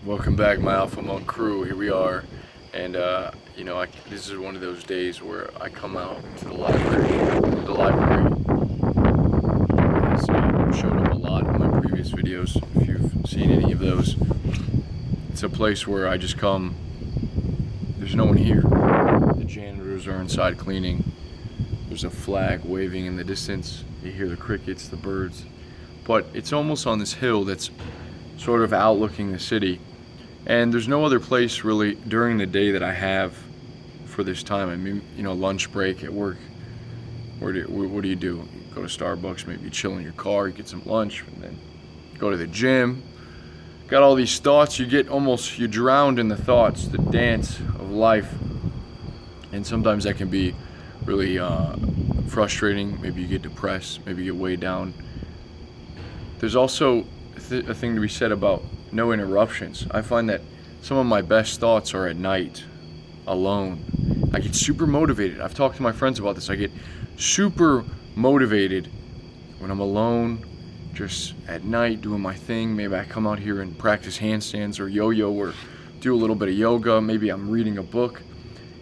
Welcome back, my Alpha Monk crew. Here we are, and this is one of those days where I come out to the library. The library has showed up a lot in my previous videos. If you've seen any of those, it's a place where I just come. There's no one here. The janitors are inside cleaning. There's a flag waving in the distance. You hear the crickets, the birds, but it's almost on this hill that's sort of outlooking the city. And there's no other place really during the day that I have for this time. I mean, lunch break at work. What do you do? You go to Starbucks, maybe you chill in your car, you get some lunch, and then go to the gym. Got all these thoughts. You drowned in the thoughts, the dance of life. And sometimes that can be really frustrating. Maybe you get depressed, maybe you get weighed down. There's also a thing to be said about no interruptions. I find that some of my best thoughts are at night, alone. I get super motivated. I've talked to my friends about this. I get super motivated when I'm alone, just at night doing my thing. Maybe I come out here and practice handstands or yo-yo or do a little bit of yoga. Maybe I'm reading a book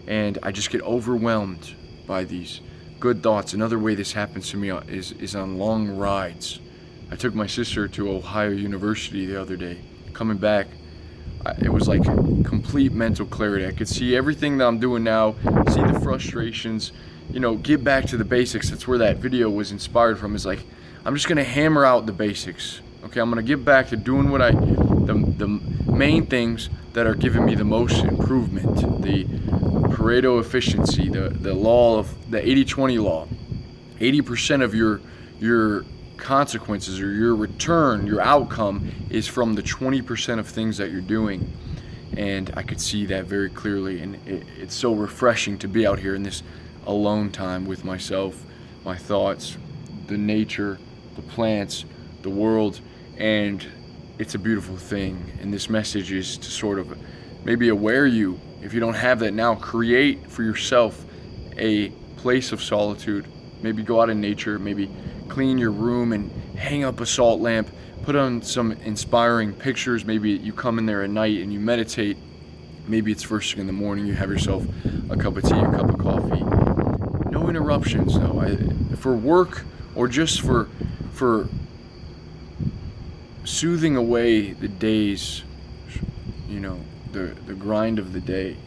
and I just get overwhelmed by these good thoughts. Another way this happens to me is on long rides. I took my sister to Ohio University the other day. Coming back, it was like complete mental clarity. I could see everything that I'm doing now, see the frustrations, get back to the basics. That's where that video was inspired from. Is like, I'm just gonna hammer out the basics. Okay, I'm gonna get back to doing the main things that are giving me the most improvement. The Pareto efficiency, the law of the 80-20 law. 80% of your consequences or your return, your outcome is from the 20% of things that you're doing. And I could see that very clearly, and it's so refreshing to be out here in this alone time with myself, my thoughts, the nature, the plants, the world, and it's a beautiful thing. And this message is to sort of maybe aware you, if you don't have that now, create for yourself a place of solitude. Maybe go out in nature, maybe clean your room and hang up a salt lamp, put on some inspiring pictures. Maybe you come in there at night and you meditate. Maybe it's first thing in the morning, you have yourself a cup of tea, a cup of coffee. No interruptions though. For work or just for soothing away the days, the grind of the day.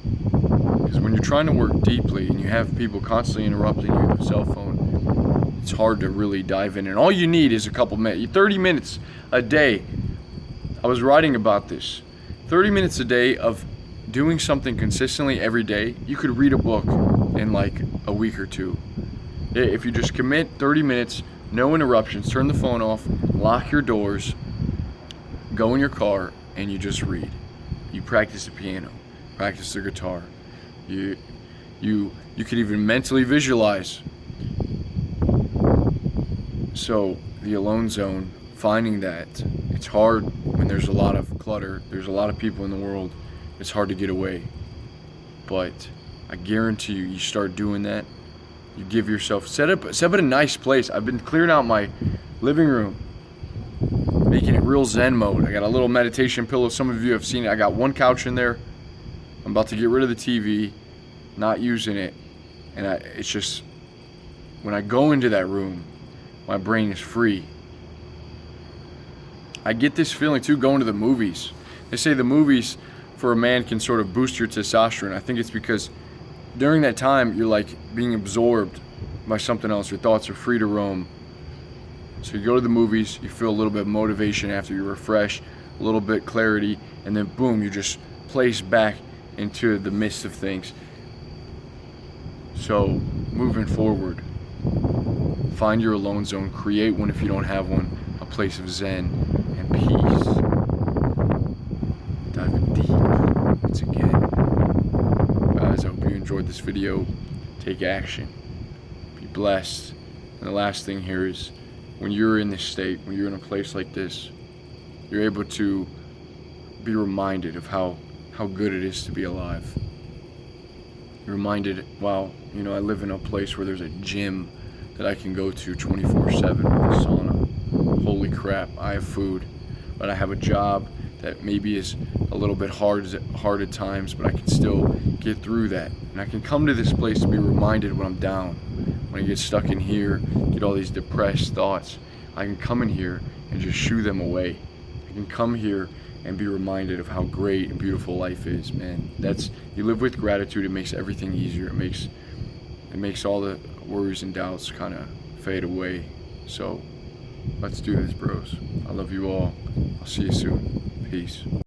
Because when you're trying to work deeply and you have people constantly interrupting you with a cell phone, it's hard to really dive in. And all you need is a couple minutes, 30 minutes a day. I was writing about this. 30 minutes a day of doing something consistently every day. You could read a book in like a week or two. If you just commit 30 minutes, no interruptions, turn the phone off, lock your doors, go in your car, and you just read. You practice the piano, practice the guitar. You could even mentally visualize. So the alone zone, finding that it's hard when there's a lot of clutter, there's a lot of people in the world, it's hard to get away. But I guarantee you start doing that, you give yourself, set up a nice place. I've been clearing out my living room, making it real Zen mode. I got a little meditation pillow. Some of you have seen it. I got one couch in there. I'm about to get rid of the TV, not using it. And it's just, when I go into that room, my brain is free. I get this feeling too going to the movies. They say the movies for a man can sort of boost your testosterone. I think it's because during that time you're like being absorbed by something else. Your thoughts are free to roam. So you go to the movies, you feel a little bit of motivation after you refresh, a little bit clarity, and then boom, you just place back into the midst of things. So moving forward, find your alone zone, create one if you don't have one, a place of zen and peace. Diving deep once again. Guys, I hope you enjoyed this video. Take action. Be blessed. And the last thing here is, when you're in this state, when you're in a place like this, you're able to be reminded of how good it is to be alive. You're reminded, wow, I live in a place where there's a gym that I can go to 24/7 with a sauna. Holy crap, I have food, but I have a job that maybe is a little bit hard at times, but I can still get through that. And I can come to this place to be reminded when I'm down, when I get stuck in here, get all these depressed thoughts. I can come in here and just shoo them away. I can come here and be reminded of how great and beautiful life is, man. You live with gratitude, it makes everything easier. It makes all the worries and doubts kind of fade away. So let's do this, bros. I love you all. I'll see you soon. Peace.